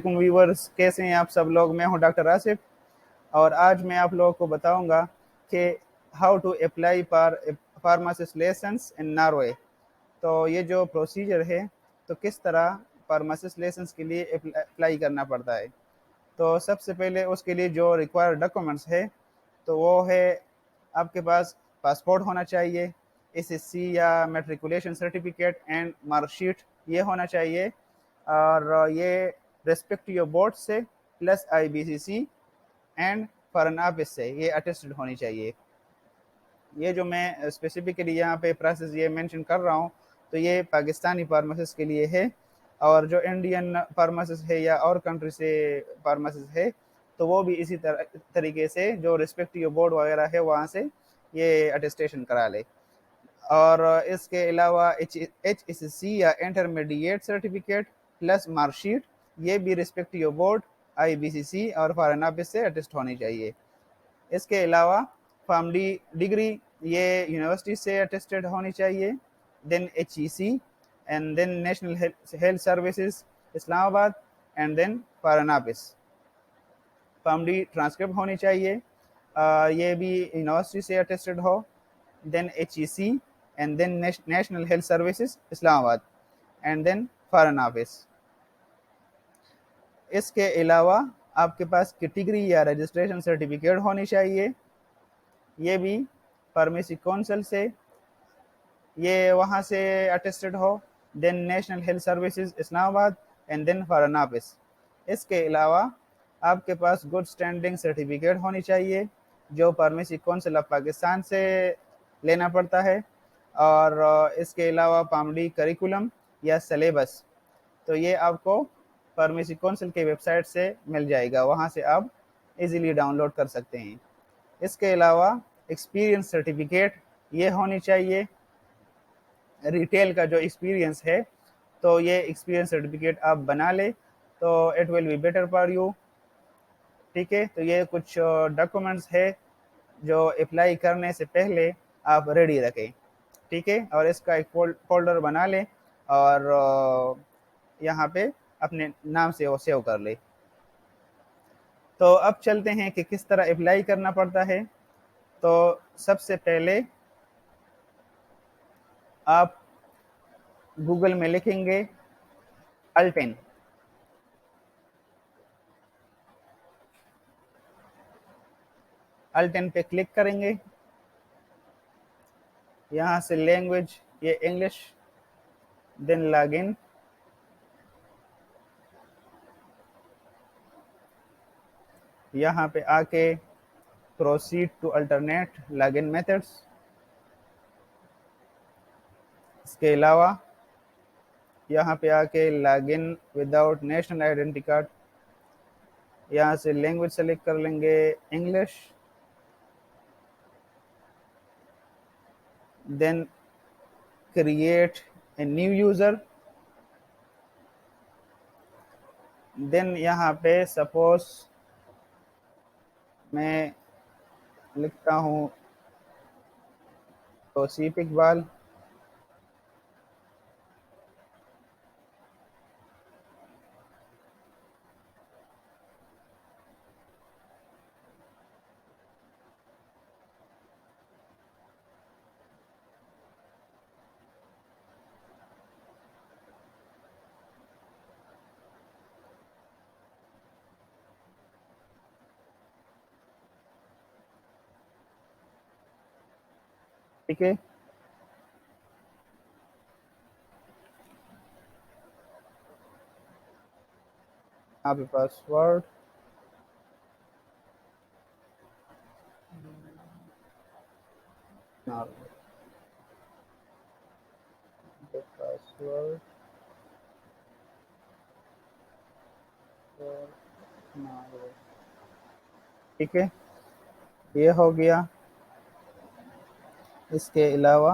Viewers, कैसे हैं आप सब लोग। मैं हूं डॉक्टर आसिफ और आज मैं आप लोगों को बताऊंगा कि how to apply for pharmacist licence in Norway. तो ये जो प्रोसीजर है, तो किस तरह फार्मासिस्ट लाइसेंस के लिए अप्लाई करना पड़ता है। तो सबसे पहले उसके लिए जो रिक्वायर्ड डॉक्यूमेंट्स है, तो वो है आपके पास पासपोर्ट होना चाहिए, एसएससी या मेट्रिकुलेशन सर्टिफिकेट एंड मार्कशीट ये होना चाहिए। और ये रेस्पेक्ट योर बोर्ड से plus IBCC and foreign office से ये अटेस्टेड होनी चाहिए। ये जो मैं स्पेसिफिकली यहाँ पे प्रोसेस ये मेंशन कर रहा हूँ, तो ये पाकिस्तानी फार्मासिस्ट के लिए है। और जो इंडियन फार्मासिस्ट है या और कंट्री से फार्मासिस्ट है, तो वो भी इसी तरीके से जो रिस्पेक्टिव बोर्ड वगैरह है वहाँ से ये अटेस्टेशन करा ले। और इसके अलावा एच एस सी या इंटरमीडिएट सर्टिफिकेट प्लस मार्कशीट ये भी रिस्पेक्टिव बोर्ड आईबीसीसी और फॉरेन ऑफिस से अटेस्ट होनी चाहिए। इसके अलावा फार्म डी डिग्री ये यूनिवर्सिटी से अटेस्टेड होनी चाहिए। Then HEC and then national health services Islamabad and then foreign office. Pharm D transcript होनी चाहिए, ये भी यूनिवर्सिटी से अटेस्टेड हो। Then HEC and then national health services Islamabad and then foreign office. इसके अलावा आपके पास कैटेगरी या रजिस्ट्रेशन सर्टिफिकेट होनी चाहिए, ये भी फार्मेसी काउंसिल से ये वहाँ से अटेस्टेड हो। Then national health services Islamabad and then foreign office. इसके अलावा आपके पास गुड स्टैंडिंग सर्टिफिकेट होनी चाहिए, जो फार्मेसी काउंसिल ऑफ पाकिस्तान से लेना पड़ता है। और इसके अलावा पामडी करिकुलम या सिलेबस, तो ये आपको फार्मेसी काउंसिल के वेबसाइट से मिल जाएगा, वहाँ से आप इजीली डाउनलोड कर सकते हैं। इसके अलावा एक्सपीरियंस सर्टिफिकेट ये होनी चाहिए, रिटेल का जो एक्सपीरियंस है, तो ये एक्सपीरियंस सर्टिफिकेट आप बना ले तो it will be better for you. ठीक है, तो ये कुछ डॉक्यूमेंट्स है जो अप्लाई करने से पहले आप रेडी रखें। ठीक है, और इसका एक फोल्डर बना लें और यहाँ पे अपने नाम से वो सेव कर ले। तो अब चलते हैं कि किस तरह अप्लाई करना पड़ता है। तो सबसे पहले आप गूगल में लिखेंगे अल्टेन। अल्टेन पे क्लिक करेंगे, यहाँ से लैंग्वेज ये इंग्लिश, देन लॉगिन। यहाँ पे आके proceed to alternate login methods. इसके अलावा यहाँ पे आके login without national identity card, यहाँ से लैंग्वेज सेलेक्ट कर लेंगे English. Then create a new user. Then यहाँ पे सपोज मैं लिखता हूँ तौसीफ इकबाल। ठीक है, यहाँ पे पासवर्ड, पासवर्ड, ठीक है, ये हो गया। इसके अलावा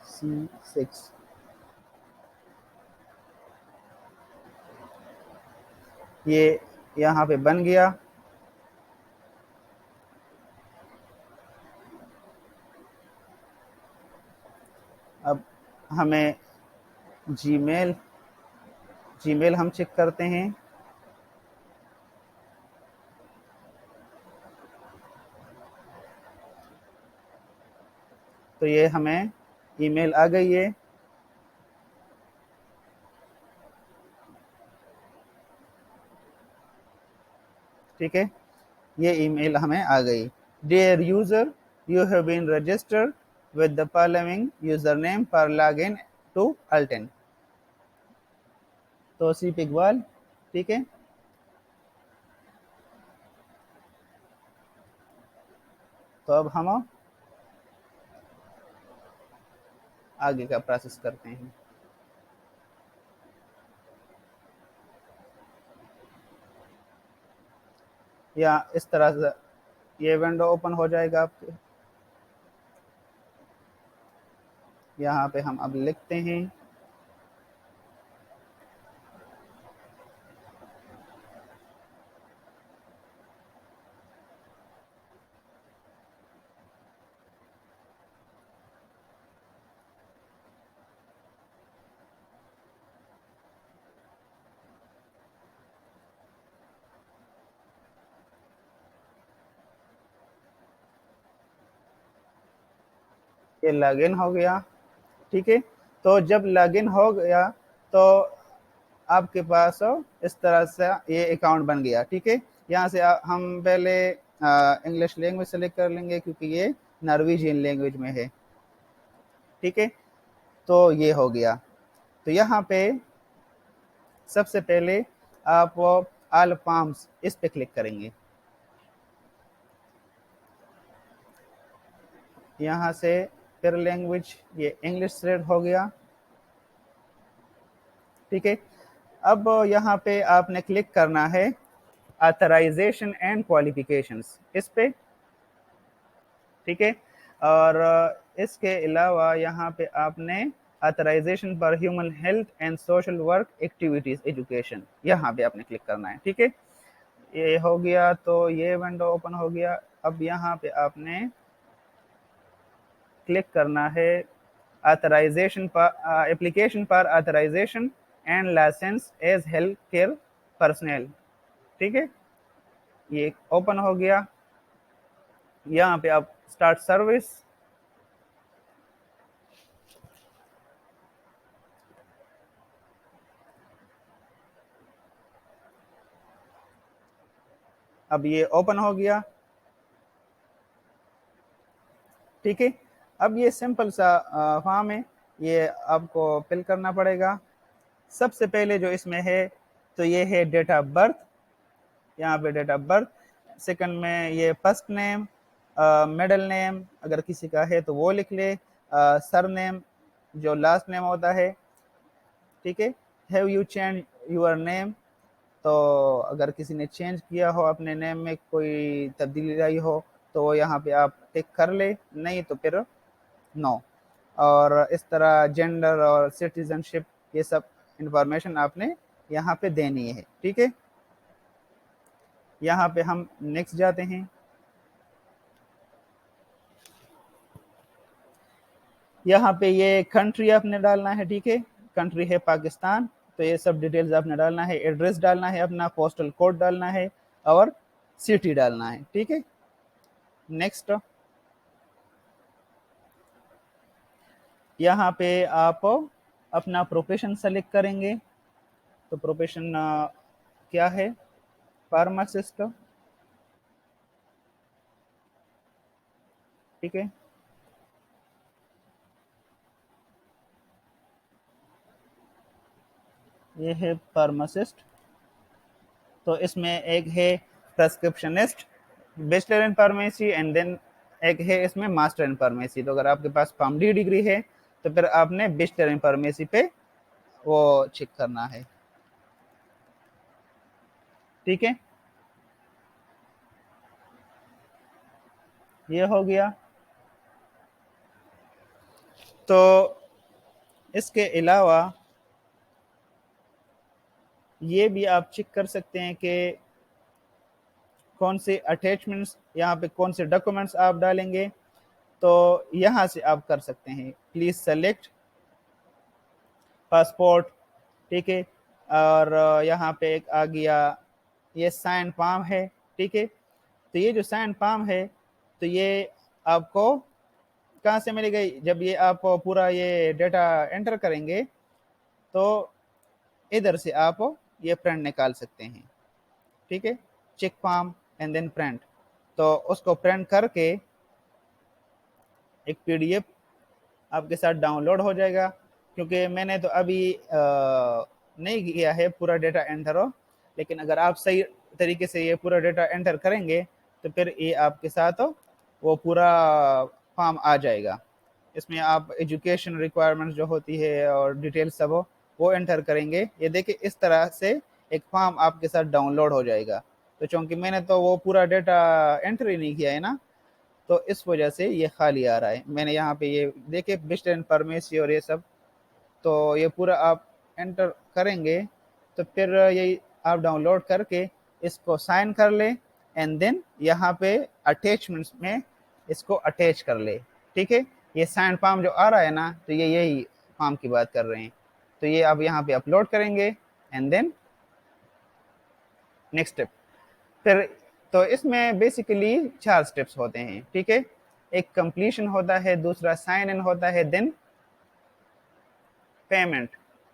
C6 ये यहाँ पे बन गया। अब हमें जीमेल जीमेल हम चेक करते हैं। तो ये हमें ईमेल आ गई है। ठीक है, ये ईमेल हमें आ गई। Dear user, you have been registered with the following user name for log in to Alten. Tauseef Iqbal. ठीक है, तो अब हम आगे का प्रोसेस करते हैं। या इस तरह से ये विंडो ओपन हो जाएगा आपके। यहाँ पे हम अब लिखते हैं ये लॉगिन हो गया। ठीक है, तो जब लॉगिन हो गया तो आपके पास इस तरह से ये अकाउंट बन गया। ठीक है, यहाँ से हम पहले इंग्लिश लैंग्वेज सेलेक्ट कर लेंगे क्योंकि ये नॉर्वेजियन लैंग्वेज में है। ठीक है, तो ये हो गया। तो यहाँ पे सबसे पहले आप ऑल फॉर्म्स इस पे क्लिक करेंगे। यहाँ से फिर लैंग्वेज ये इंग्लिश सेलेक्ट हो गया। ठीक है, अब यहाँ पे आपने क्लिक करना है ऑथराइजेशन एंड क्वालिफिकेशंस इस पे। ठीक है, और इसके अलावा यहाँ पे आपने authorisation for human health and social work activities education यहाँ पे आपने क्लिक करना है। ठीक है, ये हो गया, तो ये विंडो ओपन हो गया। अब यहाँ पे आपने क्लिक करना है authorisation for application for authorisation and licence as health care personal. ठीक है, ये ओपन हो गया। यहाँ पे आप स्टार्ट सर्विस। अब ये ओपन हो गया। ठीक है, अब ये सिंपल सा फॉर्म है, ये आपको फिल करना पड़ेगा। सबसे पहले जो इसमें है तो ये है डेट ऑफ बर्थ। यहाँ पे डेट ऑफ बर्थ, सेकंड में ये फर्स्ट नेम, मिडिल नेम अगर किसी का है तो वो लिख ले, सर नेम जो लास्ट नेम होता है। ठीक है, have you change your name, तो अगर किसी ने चेंज किया हो अपने नेम में कोई तब्दीली आई हो तो वो यहाँ पे आप टिक कर ले, नहीं तो फिर नो। और इस तरह जेंडर और सिटीजनशिप ये सब इंफॉर्मेशन आपने यहाँ पे देनी है। ठीक है, यहाँ पे हम नेक्स्ट जाते हैं। यहाँ पे ये कंट्री आपने डालना है। ठीक है, कंट्री है पाकिस्तान, तो ये सब डिटेल्स आपने डालना है। एड्रेस डालना है अपना, पोस्टल कोड डालना है और सिटी डालना है। ठीक है, नेक्स्ट। यहाँ पे आप अपना प्रोफेशन सेलेक्ट करेंगे, तो प्रोफेशन क्या है, फार्मासिस्ट। ठीक है, ये है फार्मासिस्ट। तो इसमें एक है prescriptionist, bachelor in pharmacy, and then एक है इसमें मास्टर इन फार्मेसी। तो अगर आपके पास फार्मडी डिग्री है तो फिर आपने बैचलर इन फार्मेसी पे वो चेक करना है। ठीक है, ये हो गया। तो इसके अलावा ये भी आप चेक कर सकते हैं कि कौन से अटैचमेंट्स यहाँ पे, कौन से डॉक्यूमेंट्स आप डालेंगे। तो यहाँ से आप कर सकते हैं, प्लीज सेलेक्ट पासपोर्ट। ठीक है, और यहाँ पे एक आ गया ये साइन पाम है, ठीक है। तो ये जो साइन पाम है, तो ये आपको कहाँ से मिलेगी? जब ये आप पूरा ये डेटा एंटर करेंगे तो इधर से आप ये प्रिंट निकाल सकते हैं, ठीक है। Check palm and then print, तो उसको प्रिंट करके एक पीडीएफ आपके साथ डाउनलोड हो जाएगा। क्योंकि मैंने तो अभी नहीं किया है पूरा डेटा एंटर हो, लेकिन अगर आप सही तरीके से ये पूरा डेटा एंटर करेंगे तो फिर ये आपके साथ वो पूरा फॉर्म आ जाएगा। इसमें आप एजुकेशन रिक्वायरमेंट्स जो होती है और डिटेल सब हो वो एंटर करेंगे। ये देखिए इस तरह से एक फॉर्म आपके साथ डाउनलोड हो जाएगा। तो चूंकि मैंने तो वो पूरा डेटा एंटर ही नहीं किया है ना, तो इस वजह से ये खाली आ रहा है। मैंने यहाँ पे ये देखे बिस्ट एंड फार्मेसी और ये सब, तो ये पूरा आप एंटर करेंगे तो फिर ये आप डाउनलोड करके इसको साइन कर ले एंड देन यहाँ पे अटैचमेंट्स में इसको अटैच कर ले, ठीक है। ये साइन फॉर्म जो आ रहा है ना, तो ये यही फॉर्म की बात कर रहे हैं। तो ये आप यहाँ पे अपलोड करेंगे एंड देन नेक्स्ट स्टेप। फिर तो इसमें बेसिकली 4 स्टेप्स होते हैं, ठीक है। एक कंप्लीशन होता है, दूसरा साइन इन होता है, देन पेमेंट,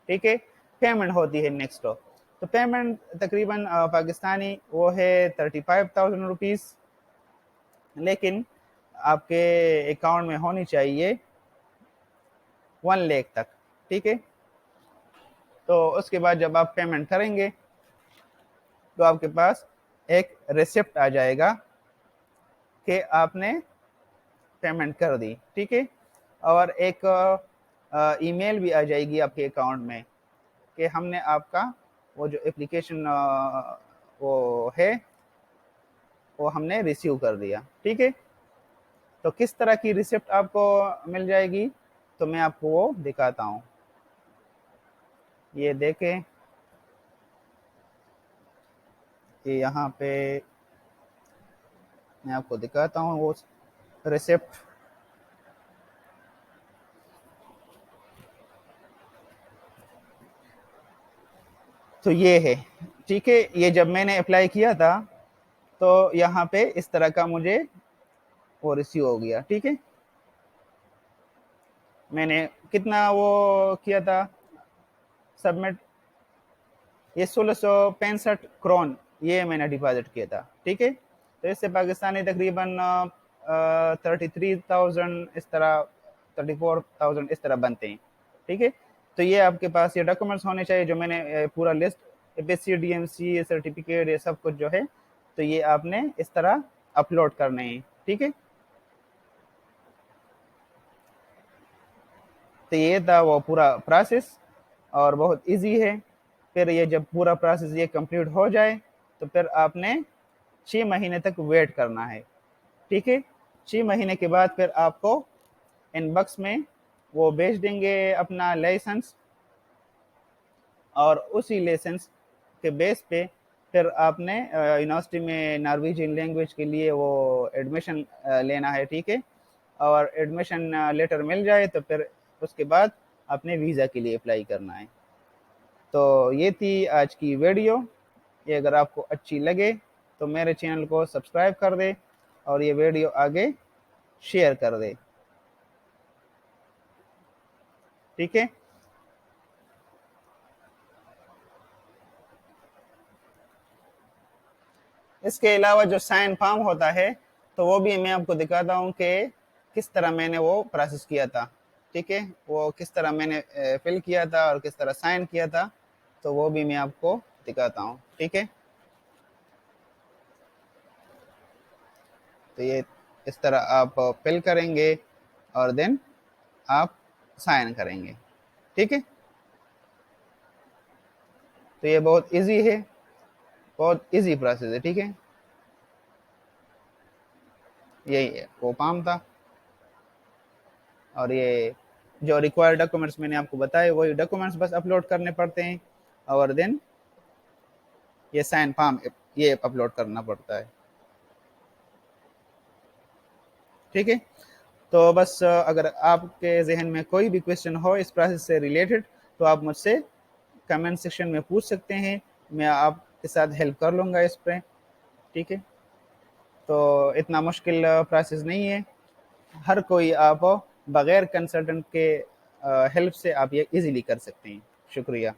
ठीक है। पेमेंट होती है नेक्स्ट। तो पेमेंट तकरीबन पाकिस्तानी वो है 35,000 रुपीज़, लेकिन आपके अकाउंट में होनी चाहिए 1 लाख तक, ठीक है। तो उसके बाद जब आप पेमेंट करेंगे तो आपके पास एक रिसिप्ट आ जाएगा कि आपने पेमेंट कर दी, ठीक है। और एक ईमेल भी आ जाएगी आपके अकाउंट में कि हमने आपका वो जो एप्लीकेशन वो है वो हमने रिसीव कर दिया, ठीक है। तो किस तरह की रिसिप्ट आपको मिल जाएगी, तो मैं आपको वो दिखाता हूँ। ये देखें, ये यहाँ पे मैं आपको दिखाता हूँ वो रिसिप्ट। तो ये है, ठीक है। ये जब मैंने अप्लाई किया था तो यहाँ पे इस तरह का मुझे वो रिसीव हो गया, ठीक है। मैंने कितना वो किया था सबमिट, ये 1665 क्रोन ये मैंने डिपॉजिट किया था, ठीक है। तो इससे पाकिस्तानी तकरीबन 33,000 इस तरह, 34,000 इस तरह बनते हैं, ठीक है। तो ये आपके पास ये डॉक्यूमेंट्स होने चाहिए जो मैंने पूरा लिस्ट, एपीएससी डीएमसी सर्टिफिकेट ये सब कुछ जो है, तो ये आपने इस तरह अपलोड करने हैं, ठीक है। तो ये था वो पूरा प्रोसेस और बहुत इजी है। फिर ये जब पूरा प्रोसेस ये कंप्लीट हो जाए तो फिर आपने 6 महीने तक वेट करना है, ठीक है। 6 महीने के बाद फिर आपको इनबॉक्स में वो भेज देंगे अपना लाइसेंस, और उसी लाइसेंस के बेस पे फिर आपने यूनिवर्सिटी में नॉर्वेजियन लैंग्वेज के लिए वो एडमिशन लेना है, ठीक है। और एडमिशन लेटर मिल जाए तो फिर उसके बाद अपने वीज़ा के लिए अप्लाई करना है। तो ये थी आज की वीडियो। ये अगर आपको अच्छी लगे तो मेरे चैनल को सब्सक्राइब कर दे और ये वीडियो आगे शेयर कर दे, ठीक है। इसके अलावा जो साइन फॉर्म होता है तो वो भी मैं आपको दिखाता हूँ कि किस तरह मैंने वो प्रोसेस किया था, ठीक है। वो किस तरह मैंने फिल किया था और किस तरह साइन किया था, तो वो भी मैं आपको दिखाता हूँ, ठीक है। तो ये इस तरह आप फिल करेंगे और देन आप साइन करेंगे, ठीक है। तो ये बहुत इजी है, बहुत इजी प्रोसेस है, ठीक है। यही है वो फॉर्म था, और ये जो रिक्वायर्ड डॉक्यूमेंट्स मैंने आपको बताए वही डॉक्यूमेंट्स बस अपलोड करने पड़ते हैं, और देन ये साइन फॉर्म ये अपलोड करना पड़ता है, ठीक है। तो बस अगर आपके जहन में कोई भी क्वेश्चन हो इस प्रोसेस से रिलेटेड तो आप मुझसे कमेंट सेक्शन में पूछ सकते हैं, मैं आपके साथ हेल्प कर लूँगा इस पे। ठीक है, तो इतना मुश्किल प्रोसेस नहीं है, हर कोई आप बगैर कंसल्टेंट के हेल्प से आप ये इजीली कर सकते हैं। शुक्रिया।